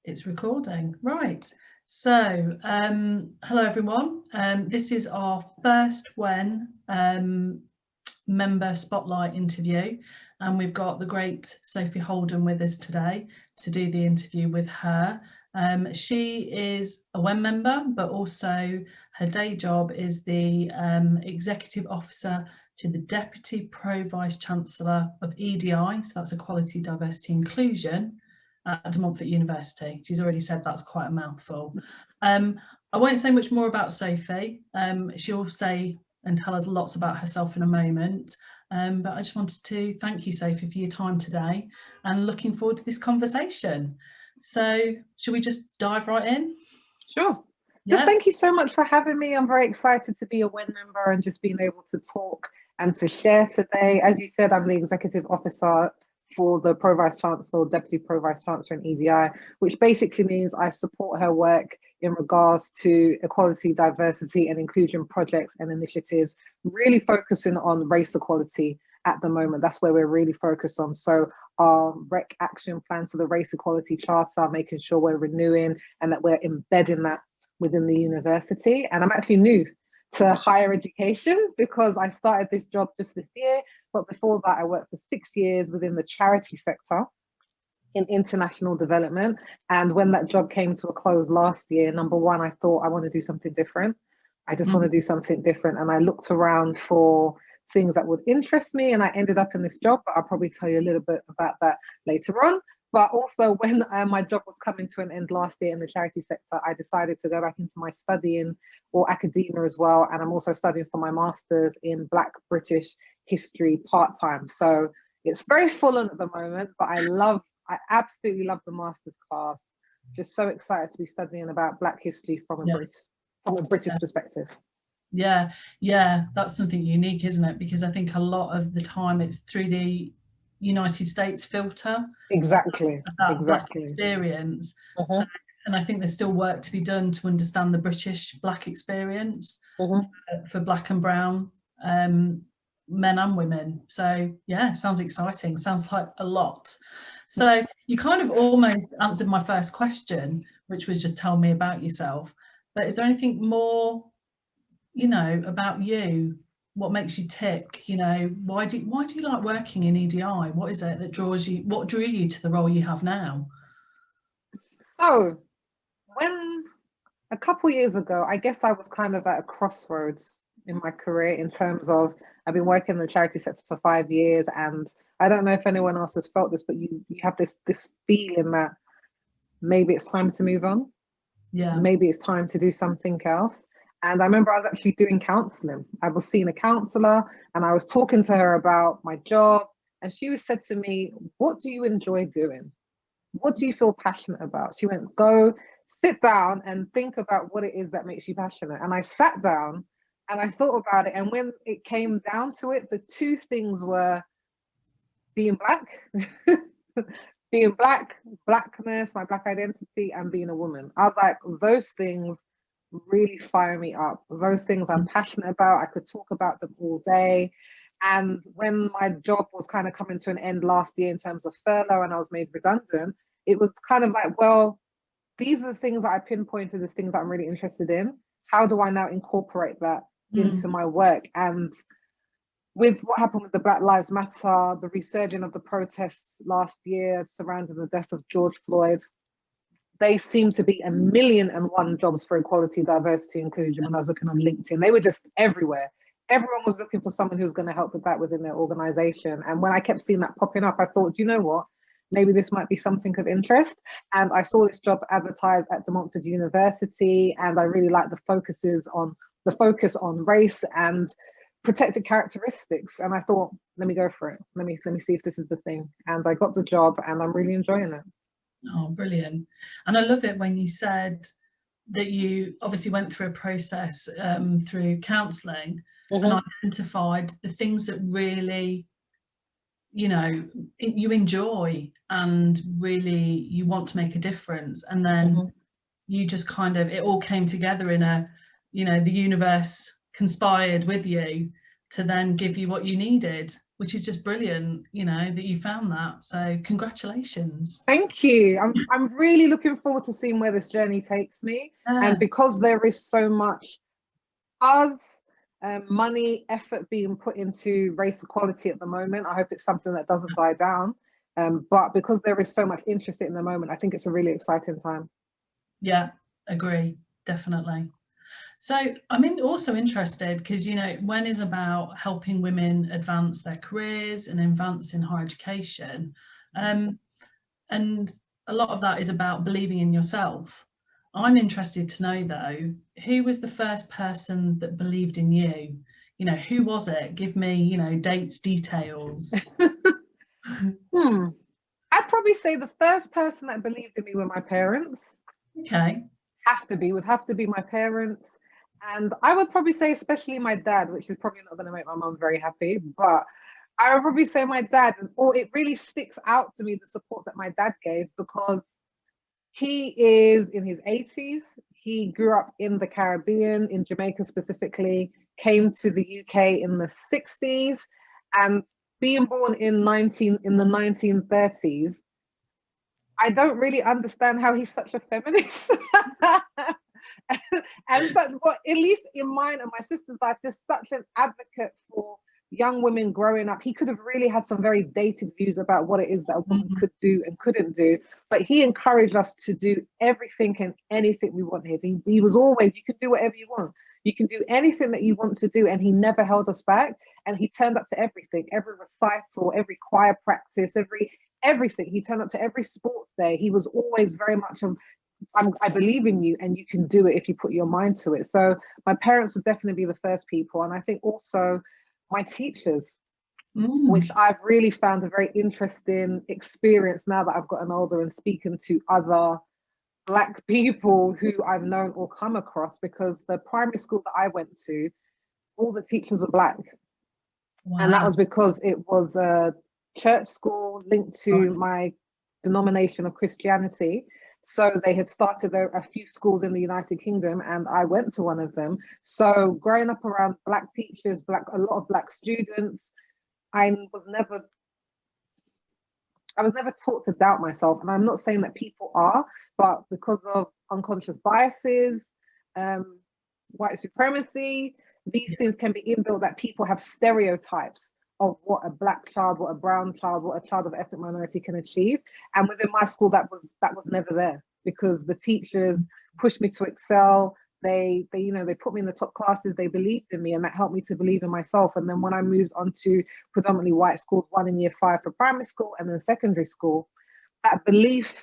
It's recording, right. So, hello everyone. This is our first member spotlight interview, and we've got the great Sophie Holder with us today to do the interview with her. She is a WEN member, but also her day job is the Executive Officer to the Deputy Pro Vice Chancellor of EDI, so that's Equality, Diversity, Inclusion, at De Montfort University. She's already said that's quite a mouthful. I won't say much more about Sophie. She'll say and tell us lots about herself in a moment. But I just wanted to thank you, Sophie, for your time today and looking forward to this conversation. So should we just dive right in? Sure. Yeah. Just thank you so much for having me. I'm very excited to be a WEN member and just being able to talk and to share today. As you said, I'm the Executive Officer for the Pro Vice Chancellor, Deputy Pro Vice Chancellor in EDI, which basically means I support her work in regards to equality, diversity and inclusion projects and initiatives, really focusing on race equality at the moment. That's where we're really focused on. So our REC action plan for the Race Equality Charter, making sure we're renewing and that we're embedding that within the university. And I'm actually new to higher education because I started this job just this year. But before that, I worked for 6 years within the charity sector in international development. And when that job came to a close last year, number one, I thought I want to do something different. I just want to do something different. And I looked around for things that would interest me. And I ended up in this job, but I'll probably tell you a little bit about that later on. But also when my job was coming to an end last year in the charity sector, I decided to go back into my studying or academia as well. And I'm also studying for my master's in Black British history part-time. So it's very full on at the moment, but I absolutely love the master's class. Just so excited to be studying about Black history from a British perspective. Yeah, that's something unique, isn't it? Because I think a lot of the time it's through the United States filter. Exactly. Black experience. So, and I think there's still work to be done to understand the British Black experience for Black and brown men and women. So yeah, sounds exciting. Sounds like a lot. So you kind of almost answered my first question, which was just tell me about yourself. But is there anything more, about you? What makes you tick? Why do you like working in EDI? What is it that draws you? What drew you to the role you have now? So when a couple years ago, I guess I was kind of at a crossroads in my career in terms of I've been working in the charity sector for 5 years, and I don't know if anyone else has felt this, but you have this feeling that maybe it's time to move on. Yeah. Maybe it's time to do something else. And I remember I was actually doing counseling. I was seeing a counselor and I was talking to her about my job. And she said to me, what do you enjoy doing? What do you feel passionate about? She went, go sit down and think about what it is that makes you passionate. And I sat down and I thought about it. And when it came down to it, the two things were being Black, being Black, Blackness, my Black identity, and being a woman. I was like, those things really fire me up. Those things I'm passionate about. I could talk about them all day. And when my job was kind of coming to an end last year in terms of furlough and I was made redundant, it was kind of like, well, these are the things that I pinpointed as things that I'm really interested in. How do I now incorporate that into my work? And with what happened with the Black Lives Matter, the resurgence of the protests last year surrounding the death of George Floyd, they seem to be 1,000,001 jobs for equality, diversity, inclusion. When I was looking on LinkedIn, they were just everywhere. Everyone was looking for someone who was going to help with that within their organization. And when I kept seeing that popping up, I thought, you know what? Maybe this might be something of interest. And I saw this job advertised at De Montfort University, and I really liked the focus on race and protected characteristics. And I thought, let me go for it. Let me see if this is the thing. And I got the job, and I'm really enjoying it. Oh, brilliant. And I love it when you said that you obviously went through a process through counselling and identified the things that really, you enjoy and really you want to make a difference. And then you just it all came together in the universe conspired with you to then give you what you needed, which is just brilliant, you know, that you found that. So congratulations. Thank you. I'm really looking forward to seeing where this journey takes me. Yeah. And because there is so much buzz, money, effort being put into race equality at the moment, I hope it's something that doesn't die down. But because there is so much interest in the moment, I think it's a really exciting time. Yeah, agree, definitely. So I'm also interested because, you know, WEN is about helping women advance their careers and advance in higher education. And a lot of that is about believing in yourself. I'm interested to know, though, who was the first person that believed in you? You know, who was it? Give me, you know, dates, details. I'd probably say the first person that believed in me were my parents. Okay. Would have to be my parents. And I would probably say, especially my dad, which is probably not going to make my mum very happy, but I would probably say my dad, or it really sticks out to me the support that my dad gave, because he is in his 80s. He grew up in the Caribbean, in Jamaica specifically, came to the UK in the 60s, and being born in the 1930s, I don't really understand how he's such a feminist. And such, well, at least in mine and my sister's life, just such an advocate for young women growing up. He could have really had some very dated views about what it is that a woman could do and couldn't do, but he encouraged us to do everything and anything we wanted. He was always, you can do whatever you want. You can do anything that you want to do, and he never held us back. And he turned up to everything, every recital, every choir practice, everything. He turned up to every sports day. He was always very much of, I believe in you and you can do it if you put your mind to it. So my parents would definitely be the first people. And I think also my teachers, which I've really found a very interesting experience now that I've gotten older and speaking to other Black people who I've known or come across, because the primary school that I went to, all the teachers were Black. Wow. And that was because it was a church school linked to my denomination of Christianity. So they had started a few schools in the United Kingdom, and I went to one of them. So growing up around Black teachers, a lot of Black students, I was never taught to doubt myself. And I'm not saying that people are, but because of unconscious biases, white supremacy, these things can be inbuilt, that people have stereotypes of what a Black child, what a brown child, what a child of ethnic minority can achieve. And within my school, that was never there, because the teachers pushed me to excel. They put me in the top classes. They believed in me, and that helped me to believe in myself. And then when I moved on to predominantly white schools, one in year 5 for primary school and then secondary school, that belief,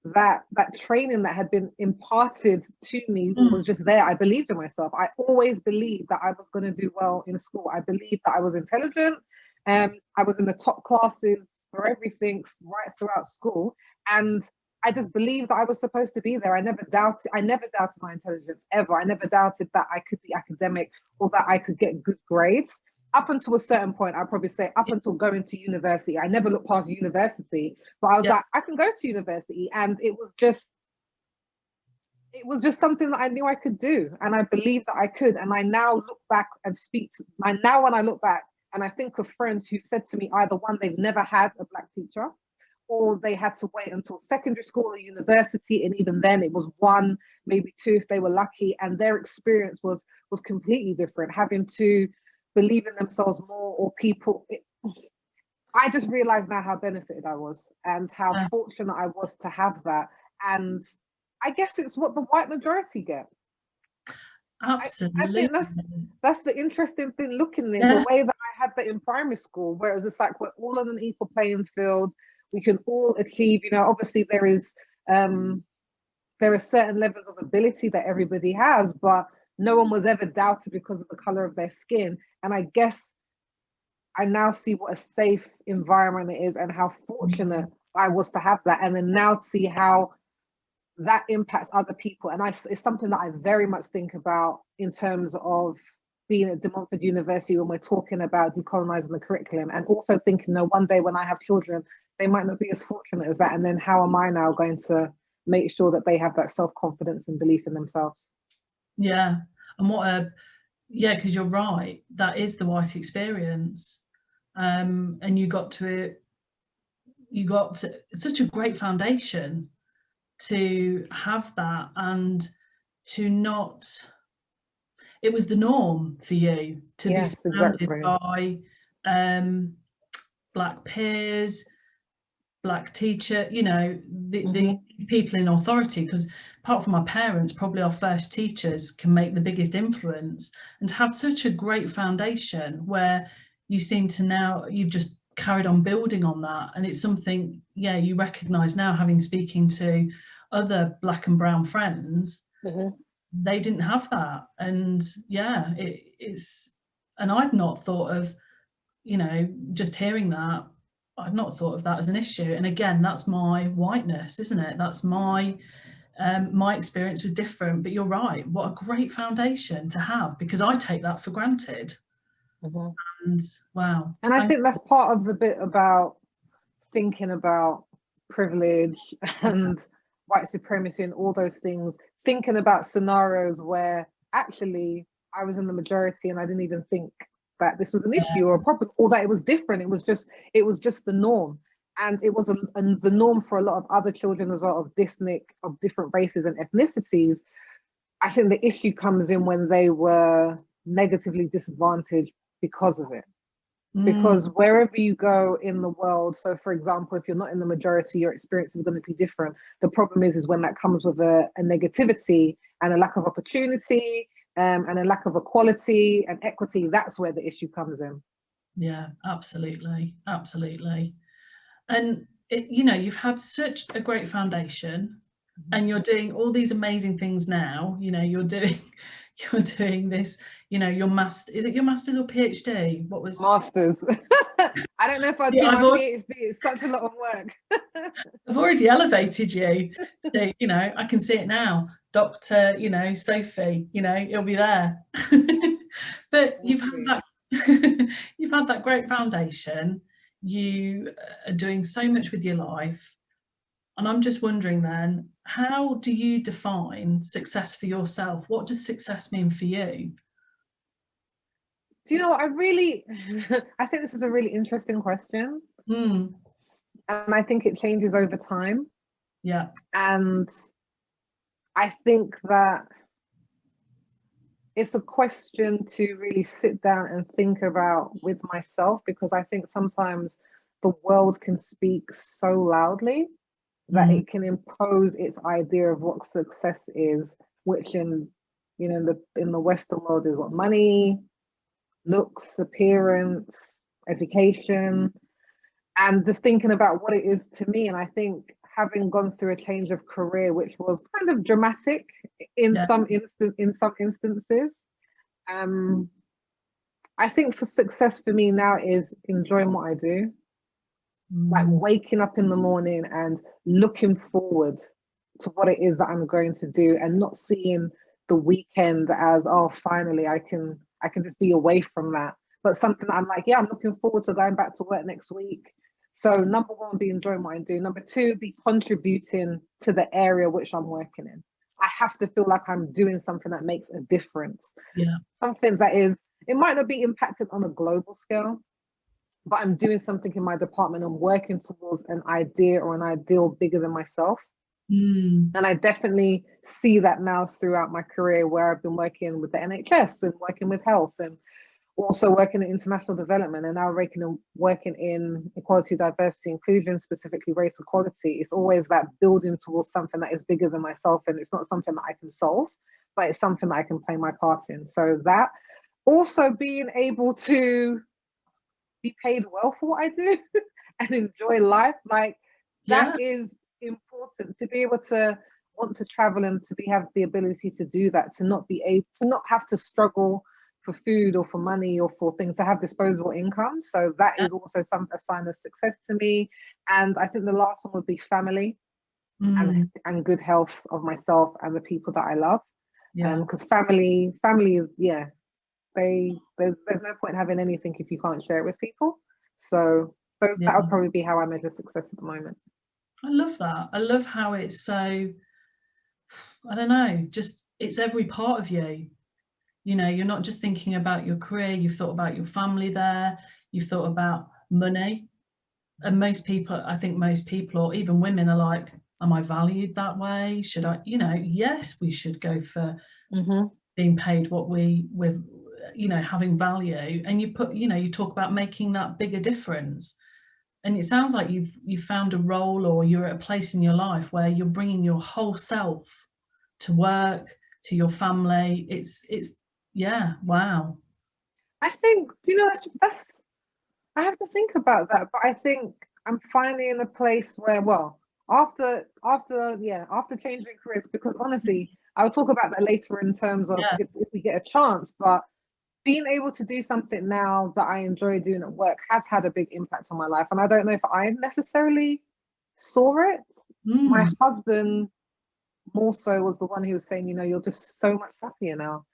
that training that had been imparted to me was just there. I believed in myself. I always believed that I was going to do well in school. I believed that I was intelligent. I was in the top classes for everything right throughout school. And I just believed that I was supposed to be there. I never doubted my intelligence ever. I never doubted that I could be academic or that I could get good grades. Up until a certain point, I'd probably say up until going to university. I never looked past university, but I was like, I can go to university. And it was just something that I knew I could do. And I believed that I could. And I now look back and when I look back and I think of friends who said to me, either one, they've never had a Black teacher, or they had to wait until secondary school or university, and even then it was 1, maybe 2 if they were lucky, and their experience was completely different, having to believe in themselves more, or I just realized now how benefited I was and how fortunate I was to have that. And I guess it's what the white majority get. Absolutely. I think that's the interesting thing, looking at it, the way that I had that in primary school, where it was just like we're all on an equal playing field. We can all achieve, obviously there are certain levels of ability that everybody has, but no one was ever doubted because of the color of their skin. And I guess I now see what a safe environment it is and how fortunate I was to have that. And then now see how that impacts other people. And it's something that I very much think about in terms of being at De Montfort University when we're talking about decolonizing the curriculum, and also thinking, one day when I have children, they might not be as fortunate as that. And then how am I now going to make sure that they have that self-confidence and belief in themselves? Yeah. And what yeah, because you're right, that is the white experience. And you got to, such a great foundation to have that, and to not, it was the norm for you to be Yes, surrounded exactly. by black peers, black teacher, you know, the Hmm. people in authority, because apart from our parents, probably our first teachers can make the biggest influence. And to have such a great foundation where you seem to now, you've just carried on building on that, and it's something, yeah, you recognize now, having speaking to other black and brown friends, Hmm. they didn't have that. And yeah, it's, and I'd not thought of, you know, just hearing that, I'd not thought of that as an issue. And again, that's my whiteness, isn't it? That's my experience was different. But you're right, what a great foundation to have, because I take that for granted. Hmm. And wow, And I thank think that's part of the bit about thinking about privilege you. and white supremacy and all those things, thinking about scenarios where actually I was in the majority and I didn't even think that this was an issue or a problem, or that it was different. It was just the norm. And it was the norm for a lot of other children as well, of different races and ethnicities. I think the issue comes in when they were negatively disadvantaged because of it, Mm, because wherever you go in the world, so for example, if you're not in the majority, your experience is going to be different. The problem is when that comes with a negativity and a lack of opportunity, and a lack of equality and equity, that's where the issue comes in. yeah, absolutely, absolutely. And you know, you've had such a great foundation, Mhm. and you're doing all these amazing things now. You know, you're doing you're doing this, you know, your master, is it your master's or PhD? What was, Masters. I don't know if I'll yeah, do my PhD. It's such a lot of work. I've already elevated you. So, you know, I can see it now. Dr. You know, Sophie, you know, you'll be there. But Thank you've had you. that you've had that great foundation. You are doing so much with your life. And I'm just wondering then, how do you define success for yourself? What does success mean for you? Do you know what? I think this is a really interesting question. Mm, And I think it changes over time. yeah. And I think that it's a question to really sit down and think about with myself, because I think sometimes the world can speak so loudly that Mm, it can impose its idea of what success is, which in the Western world is what money, looks, appearance, education, and just thinking about what it is to me. And I think having gone through a change of career, which was kind of dramatic yeah. in some instances, um, I think for success for me now is enjoying what I do, like Mm, waking up in the morning and looking forward to what it is that I'm going to do, and not seeing the weekend as, oh, finally I can just be away from that. But something that I'm like, yeah, I'm looking forward to going back to work next week. So number one, be enjoying what I do. Number two, be contributing to the area which I'm working in. I have to feel like I'm doing something that makes a difference. yeah. Something that is, it might not be impacted on a global scale, but I'm doing something in my department. I'm working towards an idea or an ideal bigger than myself. Mm, And I definitely see that now throughout my career, where I've been working with the NHS and working with health, and also working in international development, and now working in equality, diversity, inclusion, specifically race equality. It's always that building towards something that is bigger than myself, and it's not something that I can solve, but it's something that I can play my part in. So that, also being able to be paid well for what I do and enjoy life, like that yeah. is important, to be able to want to travel and have the ability to do that, to not be able to not have to struggle for food or for money or for things, to have disposable income. So that Yeah. is also a sign of success to me. And I think the last one would be family, Mm, and good health of myself and the people that I love. yeah. Because family is, yeah, there's no point having anything if you can't share it with people. So Yeah. that would probably be how I measure success at the moment. I love that. I love how it's so, I don't know, just it's every part of you. You know, you're not just thinking about your career, you've thought about your family there, you've thought about money. And most people, I think most people, or even women, are like, am I valued that way? Should I, you know, yes, we should go for being paid what we're, you know, having value. And you put, you know, you talk about making that bigger difference. And it sounds like you've found a role, or you're at a place in your life where you're bringing your whole self to work, to your family. It's yeah, wow. I think, do you know, that's I have to think about that, but I think I'm finally in a place where, well, after changing careers, because honestly, I'll talk about that later in terms of Yeah, if we get a chance, but being able to do something now that I enjoy doing at work has had a big impact on my life. And I don't know if I necessarily saw it. My mm, husband more so was the one who was saying, you know, you're just so much happier now.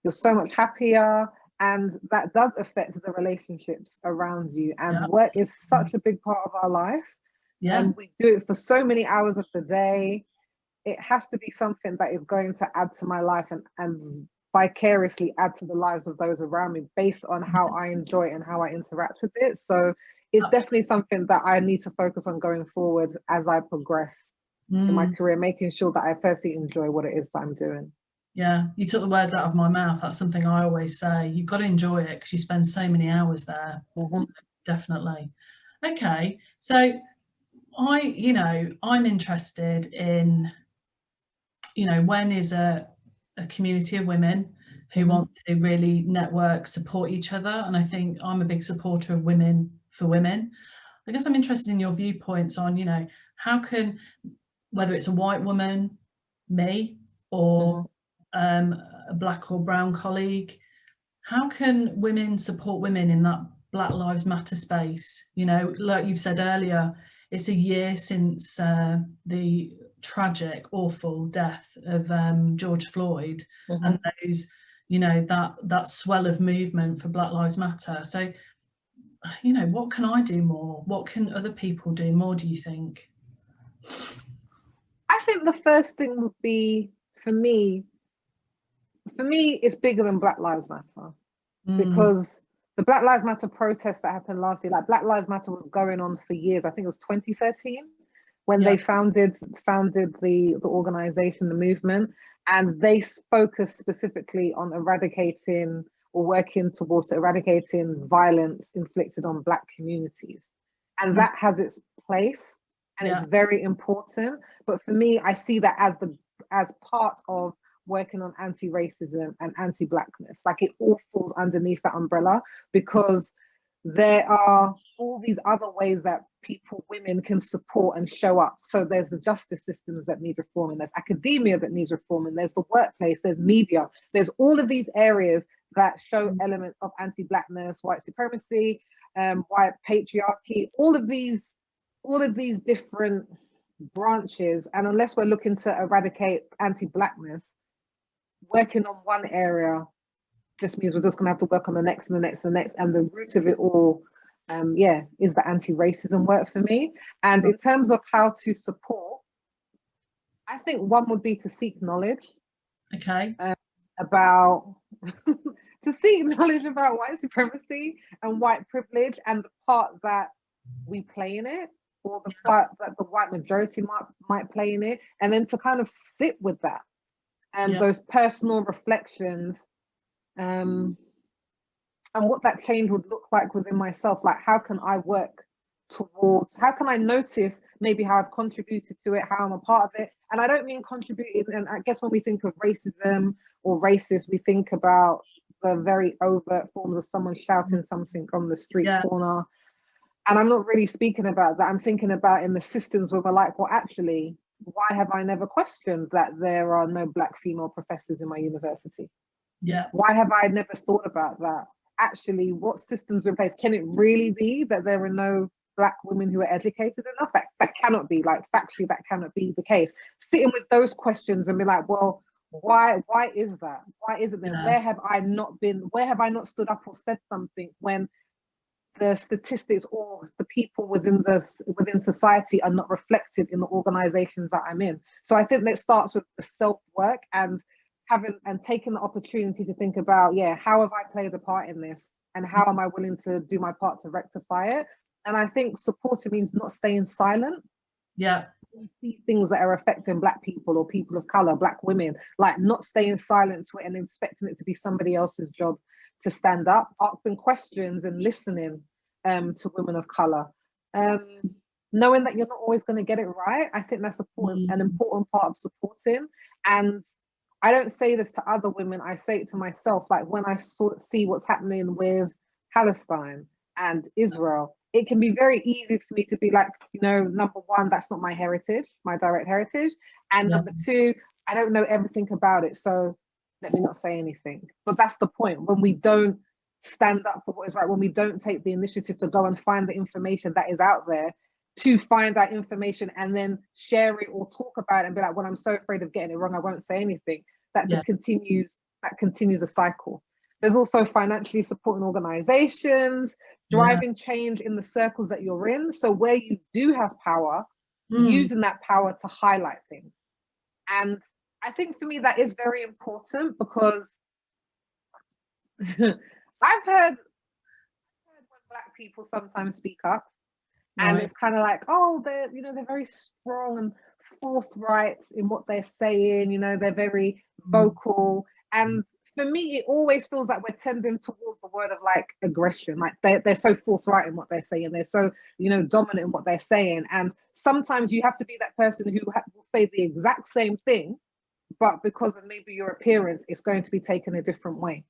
You're so much happier. And that does affect the relationships around you. And yeah, work is such a big part of our life. yeah, And we do it for so many hours of the day. It has to be something that is going to add to my life and vicariously add to the lives of those around me based on how I enjoy it and how I interact with it. So it's absolutely. definitely something that I need to focus on going forward as I progress in my Mm. career, making sure that I firstly enjoy what it is that I'm doing. Yeah, you took the words out of my mouth. That's something I always say. You've got to enjoy it because you spend so many hours there. So Mm-hmm. definitely. Okay, so you know, I'm interested in, you know, when is a community of women who Mm-hmm. want to really network, support each other, and I think I'm a big supporter of women for women. I guess I'm interested in your viewpoints on, you know, how can, whether it's a white woman, me, or Mm-hmm. um, a black or brown colleague, how can women support women in that Black Lives Matter space? You know, like you've said earlier, it's a year since the tragic, awful death of George Floyd, Mm-hmm. and those, you know, that swell of movement for Black Lives Matter. So, you know, what can I do more? What can other people do more, do you think? I think the first thing would be for me, it's bigger than Black Lives Matter. Mm, Because the Black Lives Matter protests that happened last year, like Black Lives Matter was going on for years. I think it was 2013 when yeah, they founded the organization, the movement, and they focused specifically on eradicating or working towards eradicating violence inflicted on Black communities. And mm, that has its place and it's yeah, very important. But for me, I see that as part of working on anti-racism and anti-blackness. Like it all falls underneath that umbrella because there are all these other ways that women can support and show up. So there's the justice systems that need reforming, there's academia that needs reforming, there's the workplace, there's media, there's all of these areas that show mm, elements of anti-blackness, white supremacy, white patriarchy, all of these different branches. And unless we're looking to eradicate anti-blackness, working on one area just means we're just going to have to work on the next and the next and the next. And the root of it all, is the anti-racism work for me. And in terms of how to support, I think one would be to seek knowledge okay, about to seek knowledge about white supremacy and white privilege and the part that we play in it, or the part that the white majority might play in it, and then to kind of sit with that and yeah, those personal reflections, um, and what that change would look like within myself. Like, how can I work towards, how can I notice maybe how I've contributed to it, how I'm a part of it? And I don't mean contributing, and I guess when we think of racism or racist, we think about the very overt forms of someone shouting something on the street yeah, corner. And I'm not really speaking about that. I'm thinking about in the systems where we're like, well, actually, why have I never questioned that there are no Black female professors in my university? yeah, Why have I never thought about that? Actually, what systems are in place? Can it really be that there are no Black women who are educated enough? That cannot be, like, factually, that cannot be the case. Sitting with those questions and be like, well, why is that? Why is it then? yeah, Where have I not been? Where have I not stood up or said something when the statistics or the people within society are not reflected in the organizations that I'm in? So I think that starts with the self work and having and taking the opportunity to think about, yeah, how have I played a part in this, and how am I willing to do my part to rectify it? And I think supporting means not staying silent. Yeah. We see things that are affecting Black people or people of color, Black women, like not staying silent to it and expecting it to be somebody else's job to stand up, asking questions and listening to women of color. Um, Knowing that you're not always going to get it right, I think that's an important part of supporting. And I don't say this to other women, I say it to myself. Like when I see what's happening with Palestine and Israel, it can be very easy for me to be like, you know, number one, that's not my heritage, my direct heritage. And number two, I don't know everything about it. So let me not say anything. But that's the point. When we don't stand up for what is right, when we don't take the initiative to go and find the information that is out there, to find that information and then share it or talk about it and be like, well, I'm so afraid of getting it wrong, I won't say anything. That just continues the cycle. There's also financially supporting organizations, driving change in the circles that you're in. So where you do have power, using that power to highlight things. And I think for me, that is very important because I've heard when Black people sometimes speak up, and it's kind of like, oh, they're very strong and forthright in what they're saying, they're very vocal. And for me, it always feels like we're tending towards the word of like aggression. Like they're so forthright in what they're saying, they're so dominant in what they're saying. And sometimes you have to be that person who will say the exact same thing, but because of maybe your appearance, it's going to be taken a different way.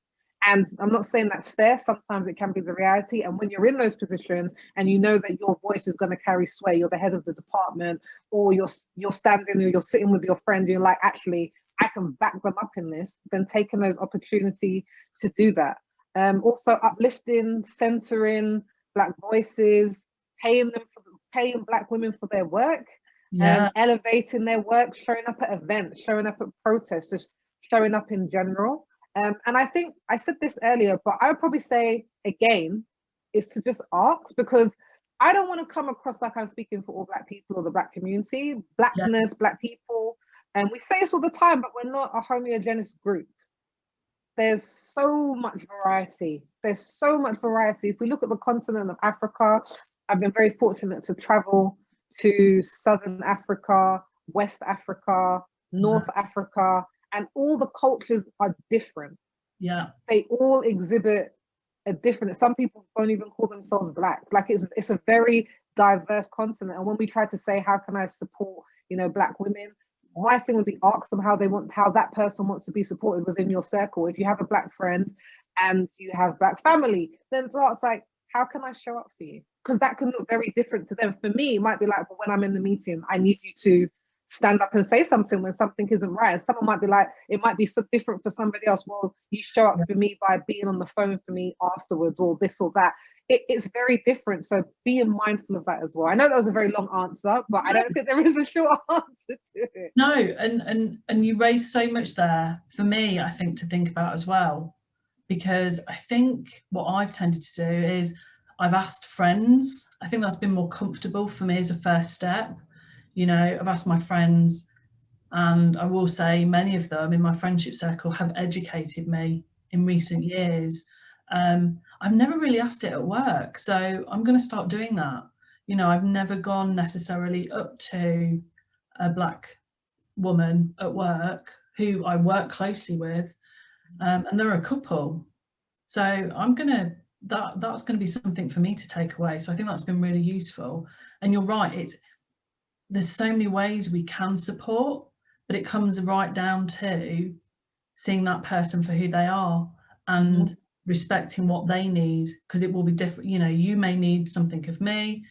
And I'm not saying that's fair. Sometimes it can be the reality. And when you're in those positions and you know that your voice is going to carry sway, you're the head of the department, or you're standing or you're sitting with your friend, you're like, actually, I can back them up in this, then taking those opportunities to do that. Also uplifting, centering Black voices, paying Black women for their work, elevating their work, showing up at events, showing up at protests, just showing up in general. And I think I said this earlier, but I would probably say again, is to just ask, because I don't want to come across like I'm speaking for all Black people or the Black community, Blackness, Black people. And we say this all the time, but we're not a homogeneous group. There's so much variety. There's so much variety. If we look at the continent of Africa, I've been very fortunate to travel to Southern Africa, West Africa, North Africa, and all the cultures are different. They all exhibit a different. Some people don't even call themselves Black. Like it's a very diverse continent. And when we try to say, how can I support, Black women? My thing would be ask them how that person wants to be supported within your circle. If you have a Black friend and you have Black family, then it's like, how can I show up for you? Because that can look very different to them. For me, it might be like, well, when I'm in the meeting, I need you to stand up and say something when something isn't right. And someone might be like, it might be so different for somebody else. Well, you show up for me by being on the phone for me afterwards, or this or that. It's very different. So being mindful of that as well. I know that was a very long answer, but I don't think there is a short answer to it. No, and you raised so much there for me, I think, to think about as well, because I think what I've tended to do is I've asked friends. I think that's been more comfortable for me as a first step. I've asked my friends, and I will say many of them in my friendship circle have educated me in recent years. I've never really asked it at work, so I'm going to start doing that. I've never gone necessarily up to a Black woman at work who I work closely with, and there are a couple. So that's going to be something for me to take away. So I think that's been really useful. And you're right, there's so many ways we can support, but it comes right down to seeing that person for who they are and respecting what they need, because it will be different. You may need something of me,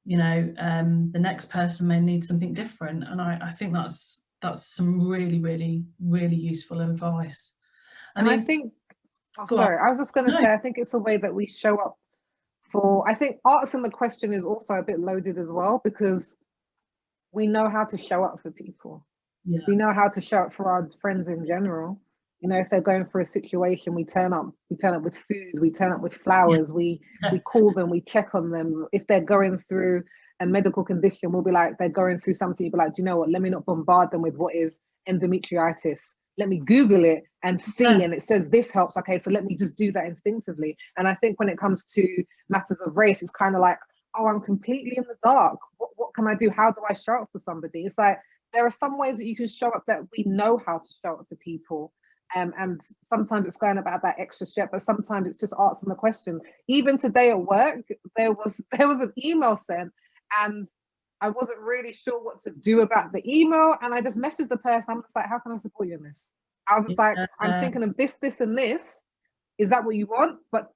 the next person may need something different. And I think that's some really, really, really useful advice. And I think, I was just going to say, I think it's a way that we show up I think asking the question is also a bit loaded as well, because we know how to show up for people. We know how to show up for our friends in general. If they're going through a situation, we turn up with food, we turn up with flowers, we call them, we check on them. If they're going through a medical condition, we'll be like, they're going through something, you'll be like, do you know what, let me not bombard them with what is endometriosis. let me Google it and see, Yeah. and it says this helps. Okay, so let me just do that instinctively. And I think when it comes to matters of race, it's kind of like, oh, I'm completely in the dark. What can I do? How do I show up for somebody? It's like there are some ways that you can show up that we know how to show up for people. And sometimes it's going about that extra step, but sometimes it's just answering the question. Even today at work, there was an email sent, and I wasn't really sure what to do about the email, and I just messaged the person. I'm just like, how can I support you in this? I was just like, I'm Yeah. thinking of this, this, and this. Is that what you want? But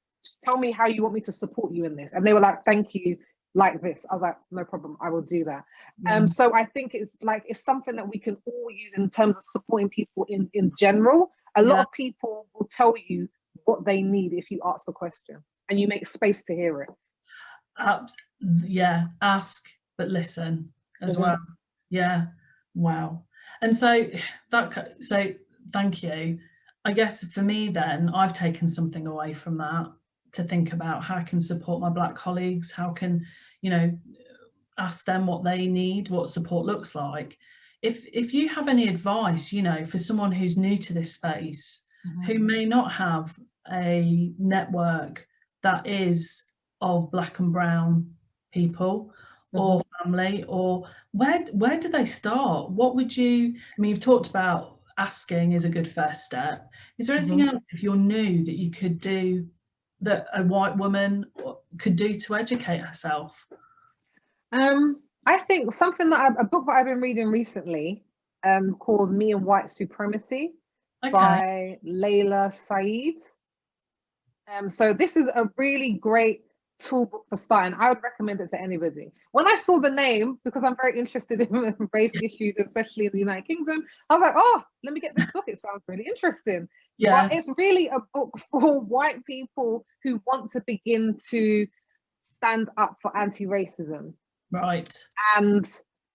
tell me how you want me to support you in this. And they were like, thank you, like this. I was like, no problem, I will do that. Yeah. So I think it's like it's something that we can all use in terms of supporting people in general. A lot Yeah. of people will tell you what they need if you ask the question and you make space to hear it. Yeah, ask but listen as Mhm. well. Yeah, wow. And so so thank you. I guess for me then, I've taken something away from that to think about how I can support my Black colleagues, how can, you know, ask them what they need, what support looks like. If you have any advice, you know, for someone who's new to this space, Mhm. who may not have a network that is of Black and brown people or Mhm. family, or where do they start? What would you, I mean, you've talked about asking is a good first step. Is there anything Mhm. else if you're new that you could do, that a white woman could do to educate herself? I think something that a book that I've been reading recently, called Me and White Supremacy Okay. by Layla Saeed. So this is a really great tool book for starting. I would recommend it to anybody. When I saw the name, because I'm very interested in race issues, especially in the United Kingdom, I was like, oh, let me get this book. It sounds really interesting. But Yeah, it's really a book for white people who want to begin to stand up for anti-racism. right. And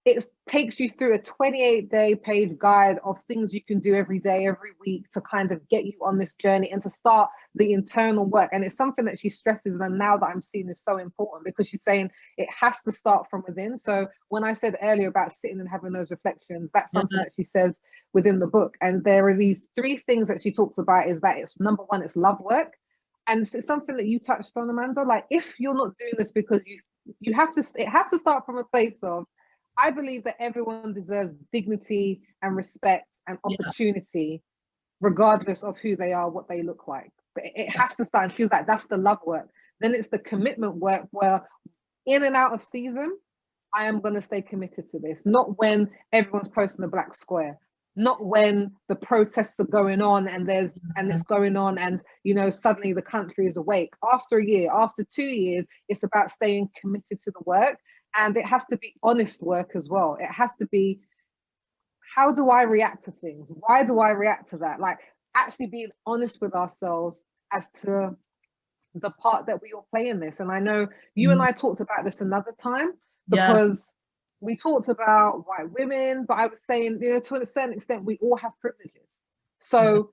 it takes you through a 28-day page guide of things you can do every day, every week to kind of get you on this journey and to start the internal work. And it's something that she stresses, and now that I'm seeing is so important, because she's saying it has to start from within. So when I said earlier about sitting and having those reflections, that's Yeah, something that she says within the book. And there are these three things that she talks about. Is that it's number one, it's love work. And it's something that you touched on, Amanda. Like, if you're not doing this because you have to, it has to start from a place of, I believe that everyone deserves dignity and respect and yeah, opportunity, regardless of who they are, what they look like. But it has to start, and feels like that's the love work. Then it's the commitment work, where in and out of season, I am going to stay committed to this. Not when everyone's posting the black square, not when the protests are going on and yeah, it's going on, and suddenly the country is awake. After a year, after 2 years, it's about staying committed to the work, and it has to be honest work as well. It has to be, how do I react to things? Why do I react to that? Like, actually being honest with ourselves as to the part that we all play in this. And I know you and mm, I talked about this another time, yeah, because we talked about white women, but I was saying, to a certain extent, we all have privileges. yeah, So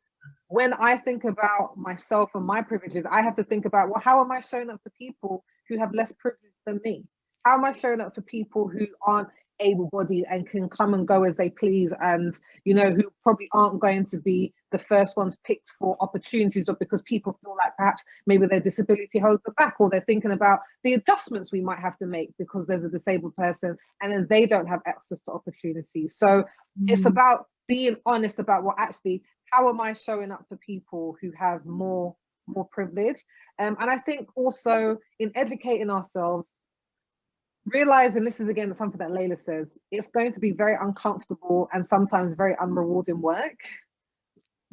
when I think about myself and my privileges, I have to think about, well, how am I showing up for people who have less privilege than me? How am I showing up for people who aren't able-bodied and can come and go as they please, and who probably aren't going to be the first ones picked for opportunities, or because people feel like perhaps maybe their disability holds them back, or they're thinking about the adjustments we might have to make because there's a disabled person and then they don't have access to opportunities. So it's mm, about being honest about what actually, how am I showing up for people who have more privilege. And I think also in educating ourselves, realizing, this is again something that Layla says, it's going to be very uncomfortable and sometimes very unrewarding work.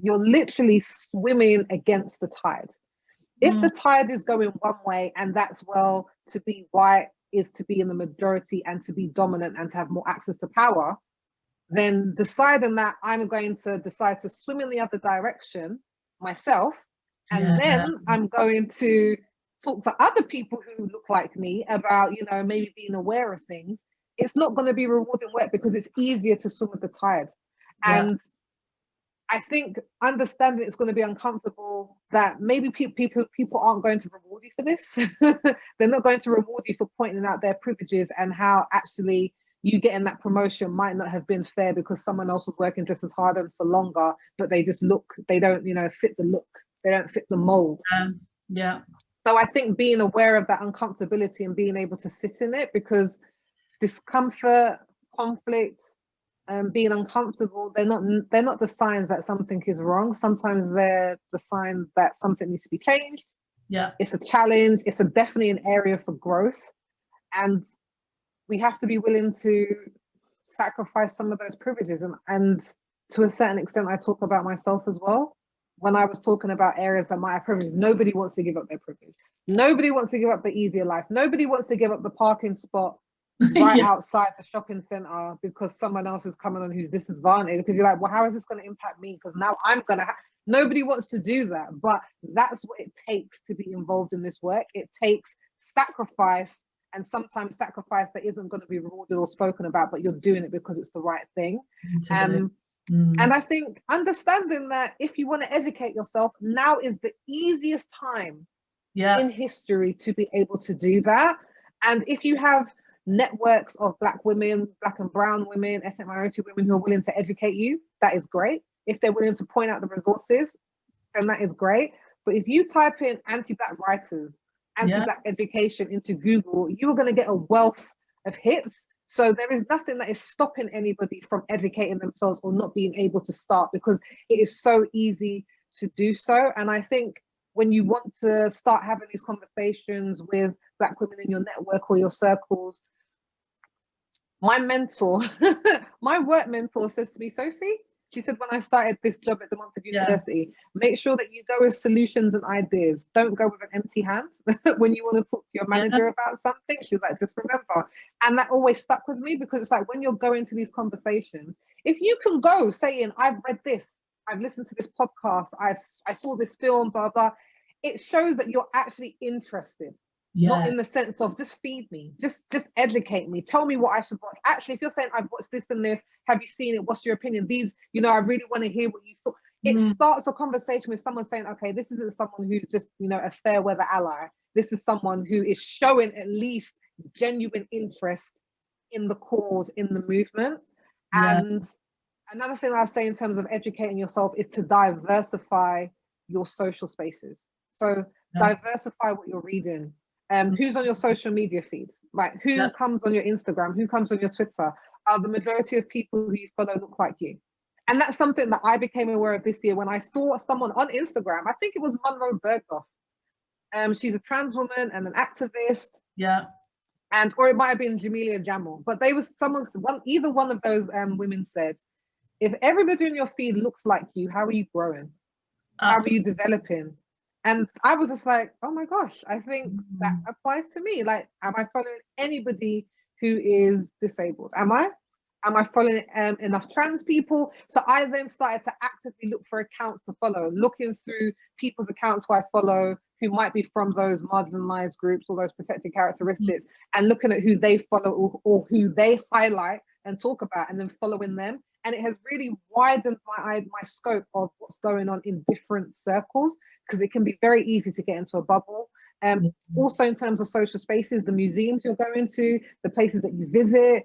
You're literally swimming against the tide. If mm, the tide is going one way, and that's, well, to be white is to be in the majority and to be dominant and to have more access to power, then deciding that I'm going to decide to swim in the other direction myself, and yeah, then I'm going to talk to other people who look like me about, maybe being aware of things. It's not going to be rewarding work, because it's easier to swim with the tide. yeah, And I think understanding it's going to be uncomfortable, that maybe people aren't going to reward you for this. They're not going to reward you for pointing out their privileges and how actually you getting that promotion might not have been fair because someone else was working just as hard and for longer, but they just they don't, fit the look. They don't fit the mold. Yeah. So I think being aware of that uncomfortability and being able to sit in it, because discomfort, conflict, being uncomfortable, they're not the signs that something is wrong. Sometimes they're the signs that something needs to be changed. Yeah. It's a challenge. It's definitely an area for growth. And we have to be willing to sacrifice some of those privileges. And to a certain extent, I talk about myself as well. When I was talking about areas that might have privilege, nobody wants to give up their privilege. Nobody wants to give up the easier life. Nobody wants to give up the parking spot right outside the shopping center because someone else is coming on who's disadvantaged. Because you're like, well, how is this going to impact me? Because now I'm going to nobody wants to do that. But that's what it takes to be involved in this work. It takes sacrifice, and sometimes sacrifice that isn't going to be rewarded or spoken about, but you're doing it because it's the right thing. And I think understanding that if you want to educate yourself, now is the easiest time in history to be able to do that. And if you have networks of Black women, Black and brown women, ethnic minority women who are willing to educate you, that is great. If they're willing to point out the resources, then that is great. But if you type in anti-Black writers, anti-Black education into Google, you are going to get a wealth of hits. So there is nothing that is stopping anybody from educating themselves or not being able to start, because it is so easy to do so. And I think when you want to start having these conversations with Black women in your network or your circles, my mentor, my work mentor says to me, Sophie, she said, when I started this job at the Montfort University, make sure that you go with solutions and ideas. Don't go with an empty hand when you want to talk to your manager about something. She was like, just remember. And that always stuck with me, because it's like when you're going to these conversations, if you can go saying, I've read this, I've listened to this podcast, I saw this film, blah, blah, it shows that you're actually interested. Not in the sense of just feed me, just educate me, tell me what I should watch. Actually, if you're saying I've watched this and this, have you seen it? What's your opinion? These, I really want to hear what you thought. It starts a conversation with someone saying, okay, this isn't someone who's just, a fair weather ally. This is someone who is showing at least genuine interest in the cause, in the movement. And another thing I was saying in terms of educating yourself is to diversify your social spaces. So diversify what you're reading. Who's on your social media feeds? Like who comes on your Instagram? Who comes on your Twitter? Are the majority of people who you follow look like you? And that's something that I became aware of this year when I saw someone on Instagram. I think it was Monroe Bergdorf. She's a trans woman and an activist. Or it might have been Jamelia Jamal. But either one of those women said, if everybody in your feed looks like you, how are you growing? How are you developing? And I was just like, oh my gosh, I think that applies to me. Like, am I following anybody who is disabled? Am I following enough trans people? So I then started to actively look for accounts to follow, looking through people's accounts who I follow, who might be from those marginalized groups or those protected characteristics, and looking at who they follow or who they highlight and talk about, and then following them. And it has really widened my scope of what's going on in different circles, because it can be very easy to get into a bubble. Also in terms of social spaces, the museums you're going to, the places that you visit,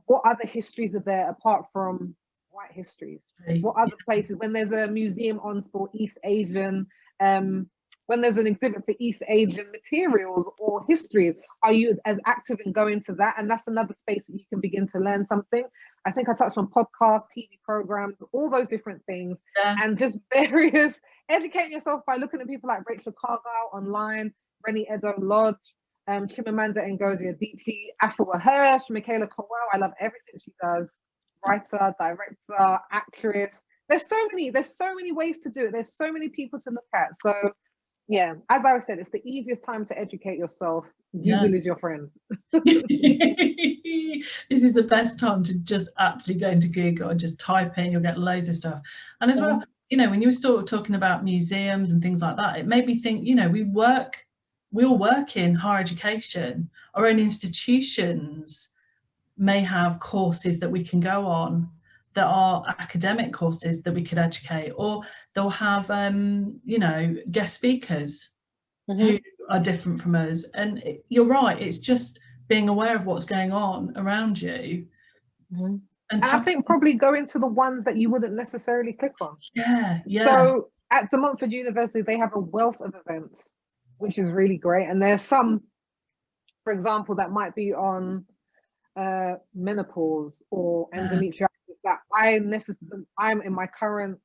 what other histories are there apart from white histories? What other places, when there's a museum on for East Asian, when there's an exhibit for East Asian materials or histories, are you as active in going to that? And that's another space that you can begin to learn something. I think I touched on podcasts, TV programs, all those different things, and just various, educating yourself by looking at people like Rachel Cargyle online, Rennie Edo Lodge, Chimamanda Ngozi Adichie, Afua Hirsch, Michaela Cowell. I love everything she does. Writer, director, actress. There's so many ways to do it. There's so many people to look at. So yeah, as I said, it's the easiest time to educate yourself. Google is your friend. This is the best time to just actually go into Google and just type in, you'll get loads of stuff. And as well, when you were sort of talking about museums and things like that, it made me think, we all work in higher education. Our own institutions may have courses that we can go on that are academic courses that we could educate, or they'll have guest speakers who are different from us. And you're right, it's just being aware of what's going on around you. Mm-hmm. And I think probably go into the ones that you wouldn't necessarily click on. Yeah. So at De Montfort University, they have a wealth of events, which is really great. And there's some, for example, that might be on menopause or endometriosis that I'm in my current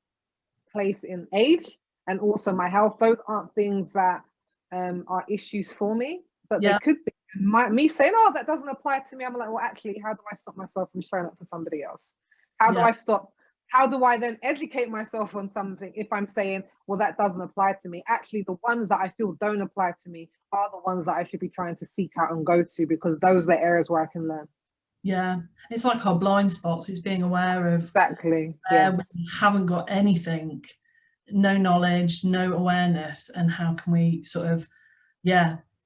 place in age and also my health. Those aren't things that are issues for me, but they could be. Me saying, oh, that doesn't apply to me, I'm like, well, actually, how do I stop myself from showing up for somebody else? How do I then educate myself on something if I'm saying, well, that doesn't apply to me? Actually, the ones that I feel don't apply to me are the ones that I should be trying to seek out and go to, because those are the areas where I can learn. Yeah, it's like our blind spots. It's being aware of exactly where we haven't got anything, no knowledge, no awareness, and how can we sort of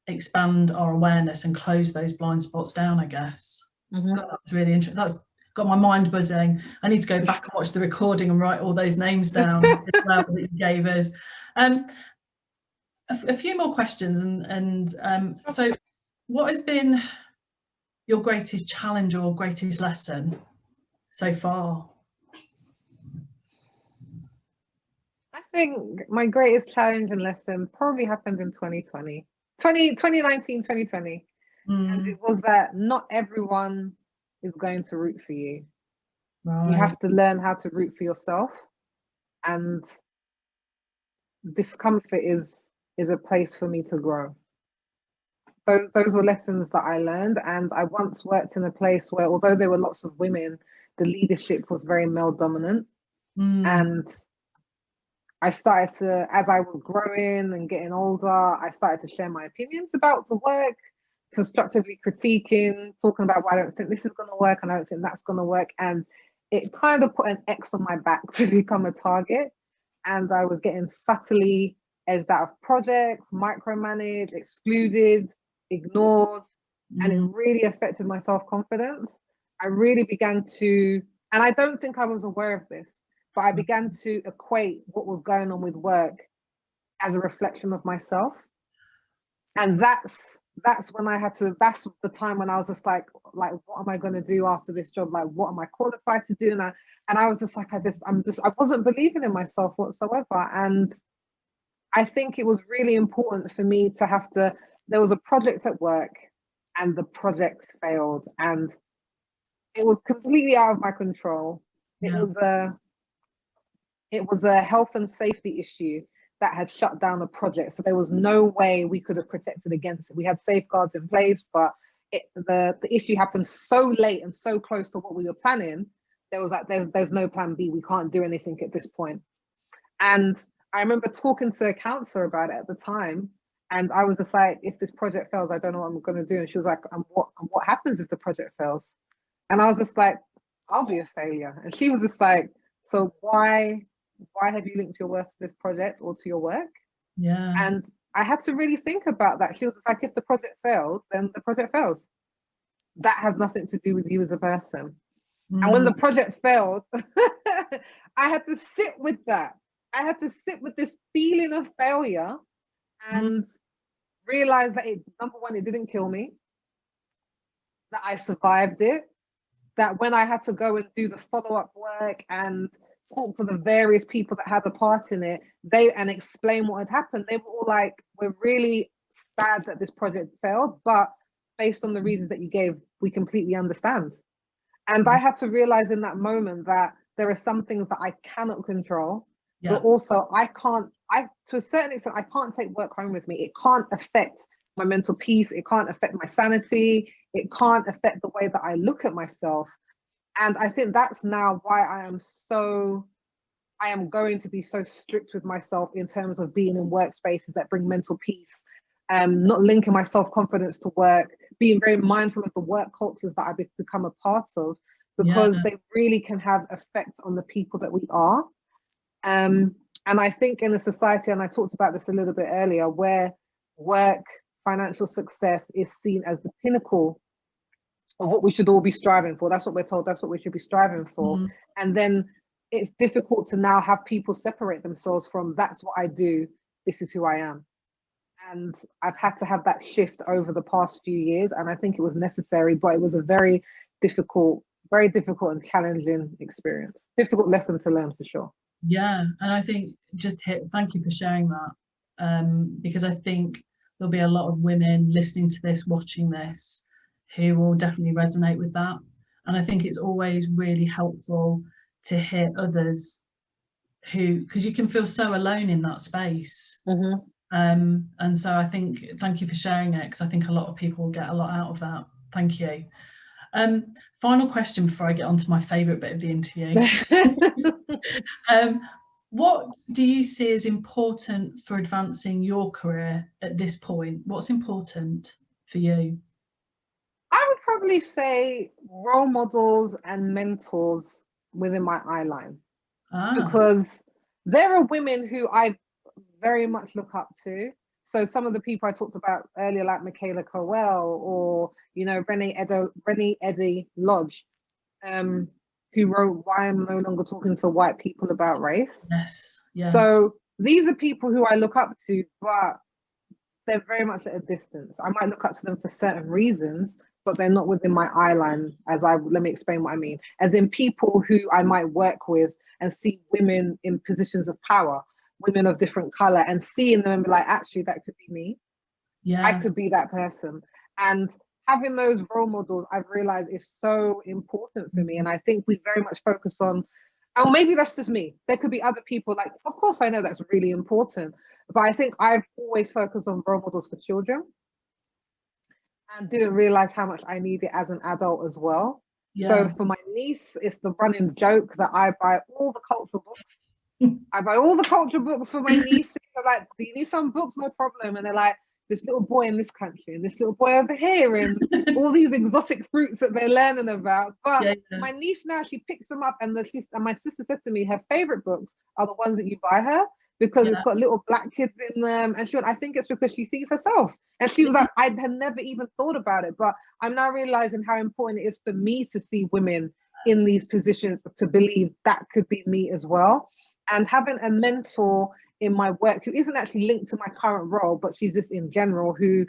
expand our awareness and close those blind spots down, I guess. Mm-hmm. God, that's really interesting. That's got my mind buzzing. I need to go back and watch the recording and write all those names down as well that you gave us. A few more questions, and so what has been your greatest challenge or greatest lesson so far? I think my greatest challenge and lesson probably happened in 2019, 2020. And it was that not everyone is going to root for you. Right. You have to learn how to root for yourself. And discomfort is a place for me to grow. So those were lessons that I learned. And I once worked in a place where, although there were lots of women, the leadership was very male dominant. And I started to, as I was growing and getting older, I started to share my opinions about the work, constructively critiquing, talking about why I don't think this is going to work and I don't think that's going to work. And it kind of put an X on my back to become a target. And I was getting subtly edged out of projects, micromanaged, excluded, ignored, and it really affected my self-confidence. I really began to, and I don't think I was aware of this, but I began to equate what was going on with work as a reflection of myself. And that's when I had to, that's the time when I was just like, what am I going to do after this job? Like, what am I qualified to do? And I was just like, I wasn't believing in myself whatsoever. And I think it was really important for me to have to, there was a project at work and the project failed and it was completely out of my control. It was a health and safety issue that had shut down the project. So there was no way we could have protected against it. We had safeguards in place, but the issue happened so late and so close to what we were planning. There was like, there's no plan B. We can't do anything at this point. And I remember talking to a counselor about it at the time. And I was just like, if this project fails, I don't know what I'm going to do. And she was like, and what happens if the project fails? And I was just like, I'll be a failure. And she was just like, so why have you linked your worth to this project or to your work? Yeah. And I had to really think about that. She was like, if the project fails, then the project fails. That has nothing to do with you as a person. And when the project failed, I had to sit with that. I had to sit with this feeling of failure and realize that number one, it didn't kill me, that I survived it, that when I had to go and do the follow-up work and talk to the various people that had a part in it, and explain what had happened, they were all like, we're really sad that this project failed, but based on the reasons that you gave, we completely understand. And I had to realize in that moment that there are some things that I cannot control, but also to a certain extent, I can't take work home with me. It can't affect my mental peace. It can't affect my sanity. It can't affect the way that I look at myself. And I think that's now why I am going to be so strict with myself in terms of being in workspaces that bring mental peace, not linking my self-confidence to work, being very mindful of the work cultures that I've become a part of, because they really can have effect on the people that we are. And I think in a society, and I talked about this a little bit earlier, where work, financial success is seen as the pinnacle of what we should all be striving for. That's what we're told, that's what we should be striving for. And then it's difficult to now have people separate themselves from, that's what I do, this is who I am. And I've had to have that shift over the past few years, and I think it was necessary, but it was a difficult, very difficult and challenging experience. Difficult lesson to learn for sure. Yeah, and I think thank you for sharing that, because I think there'll be a lot of women listening to this, watching this, who will definitely resonate with that. And I think it's always really helpful to hear others because you can feel so alone in that space. Mm-hmm. And so I think, thank you for sharing it, because I think a lot of people will get a lot out of that. Thank you. Final question before I get on to my favourite bit of the interview. What do you see as important for advancing your career at this point? What's important for you? I would probably say role models and mentors within my eye line, because there are women who I very much look up to. So some of the people I talked about earlier, like Michaela Coel, or Renee Eddy Lodge, who wrote "Why I'm No Longer Talking to White People About Race." Yes. Yeah. So these are people who I look up to, but they're very much at a distance. I might look up to them for certain reasons, but they're not within my eye line. Let me explain what I mean. As in people who I might work with and see women in positions of power, women of different color, and seeing them and be like, actually, that could be me. Yeah. I could be that person. And having those role models, I've realized, is so important for me. And I think we very much focus on, or maybe that's just me. There could be other people, like, of course, I know that's really important. But I think I've always focused on role models for children and didn't realize how much I need it as an adult as well. Yeah. So for my niece, it's the running joke that I buy all the cultural books. I buy all the cultural books for my niece. They're like, do you need some books? No problem. And they're like, this little boy in this country and this little boy over here and all these exotic fruits that they're learning about. But my niece now, she picks them up, and my sister said to me, her favorite books are the ones that you buy her, because it's got little black kids in them. And she went, I think it's because she sees herself. And she was like, I had never even thought about it, but I'm now realizing how important it is for me to see women in these positions, to believe that could be me as well. And having a mentor in my work who isn't actually linked to my current role, but she's just in general, who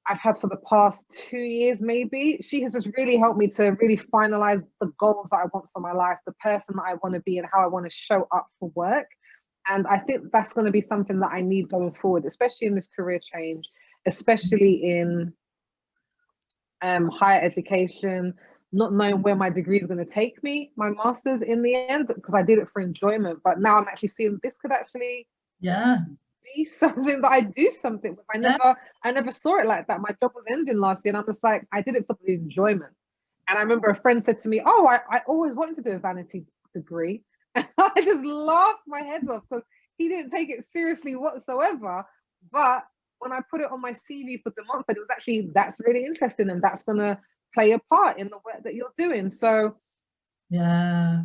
I've had for the past 2 years, maybe. She has just really helped me to really finalize the goals that I want for my life, the person that I want to be, and how I want to show up for work. And I think that's going to be something that I need going forward, especially in this career change, especially in higher education, not knowing where my degree is going to take me, my master's in the end, because I did it for enjoyment. But now I'm actually seeing this could actually be something that I do something with. I never saw it like that. My job was ending last year, and I'm just like, I did it for the enjoyment. And I remember a friend said to me, oh, I always wanted to do a vanity degree. And I just laughed my head off, because he didn't take it seriously whatsoever. But when I put it on my CV for the month, it was actually, that's really interesting, and that's going to play a part in the work that you're doing. So yeah,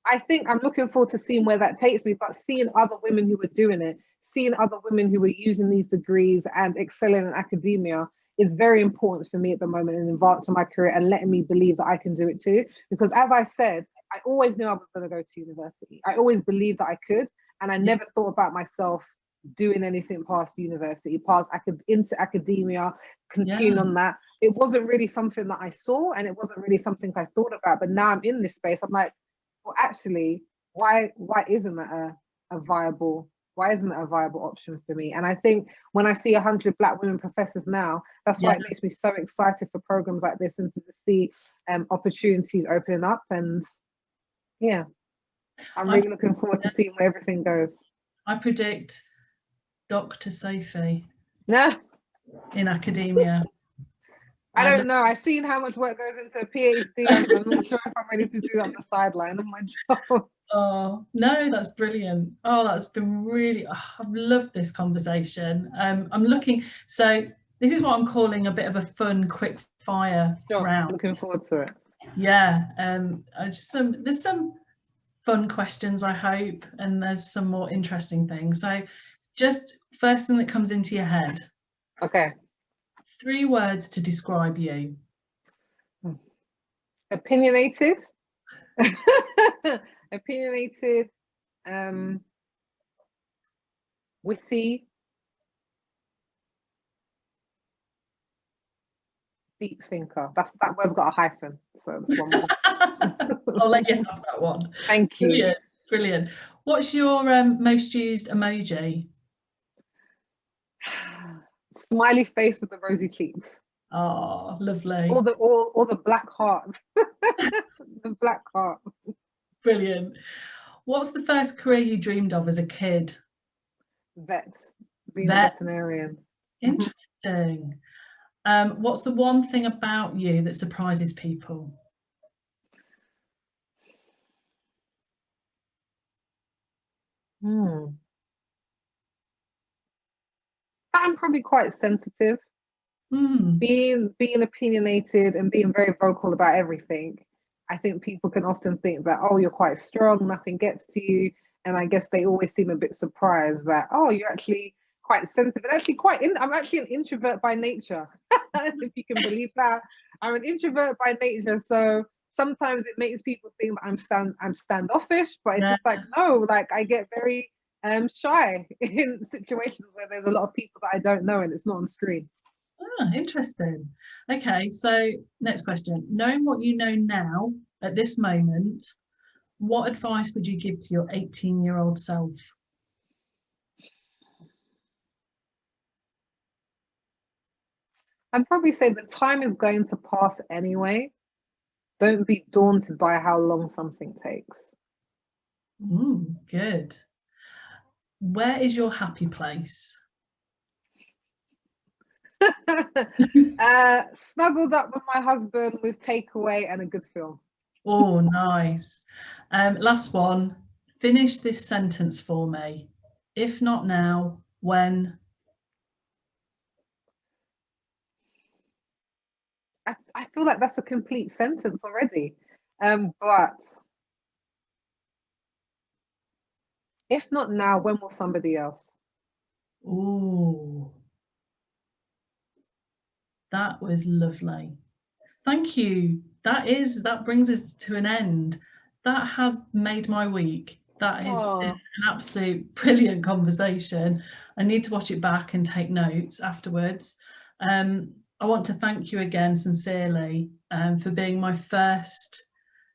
I think I'm looking forward to seeing where that takes me, but seeing other women who are doing it, seeing other women who are using these degrees and excelling in academia is very important for me at the moment, in advancing my career and letting me believe that I can do it too. Because as I said, I always knew I was going to go to university. I always believed that I could, and I never thought about myself doing anything past university, into academia, continue on that. It wasn't really something that I saw, and it wasn't really something I thought about. But now I'm in this space, I'm like, well, actually, why isn't that a viable option for me? And I think when I see 100 Black women professors now, that's why it makes me so excited for programs like this, and to see opportunities opening up. And yeah, I'm really looking forward to seeing where everything goes. I predict Dr. Sophie in academia. I don't know. I've seen how much work goes into a PhD. I'm not sure if I'm ready to do that on the sideline of my job. Oh, no, that's brilliant. Oh, that's been really, I've loved this conversation. I'm looking, so this is what I'm calling a bit of a fun, quick fire round. Looking forward to it. Yeah, there's some fun questions, I hope, and there's some more interesting things. So just first thing that comes into your head. Okay. 3 words to describe you. Opinionated. Opinionated, witty, deep thinker. That word's got a hyphen, so that's one more. I'll let you have that one. Thank you. Brilliant, brilliant. What's your most used emoji? Smiley face with the rosy cheeks. Oh, lovely. Or the black heart. The black heart. Brilliant. What's the first career you dreamed of as a kid? Vet. Being a Vet. veterinarian. Interesting. What's the one thing about you that surprises people? I'm probably quite sensitive. Being opinionated and being very vocal about everything. I think people can often think that, oh, you're quite strong, nothing gets to you. And I guess they always seem a bit surprised that, oh, you're actually quite sensitive. And actually I'm actually an introvert by nature. If you can believe that. I'm an introvert by nature. So sometimes it makes people think that I'm standoffish, but it's just like, no, like I get very shy in situations where there's a lot of people that I don't know and it's not on screen. Ah, interesting. Okay, so next question. Knowing what you know now at this moment, what advice would you give to your 18-year-old self? I'd probably say the time is going to pass anyway. Don't be daunted by how long something takes. Good. Where is your happy place? Snuggled up with my husband with takeaway and a good film. Oh, nice. Last one. Finish this sentence for me. If not now, when? I feel like that's a complete sentence already. But if not now, when will somebody else? Oh, that was lovely. Thank you. That brings us to an end. That has made my week. That is an absolute brilliant conversation. I need to watch it back and take notes afterwards. I want to thank you again sincerely for being my first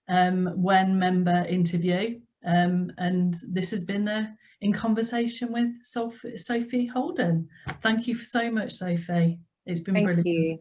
WEN member interview. And this has been in conversation with Sophie Holden. Thank you so much, Sophie. It's been brilliant. Thank you.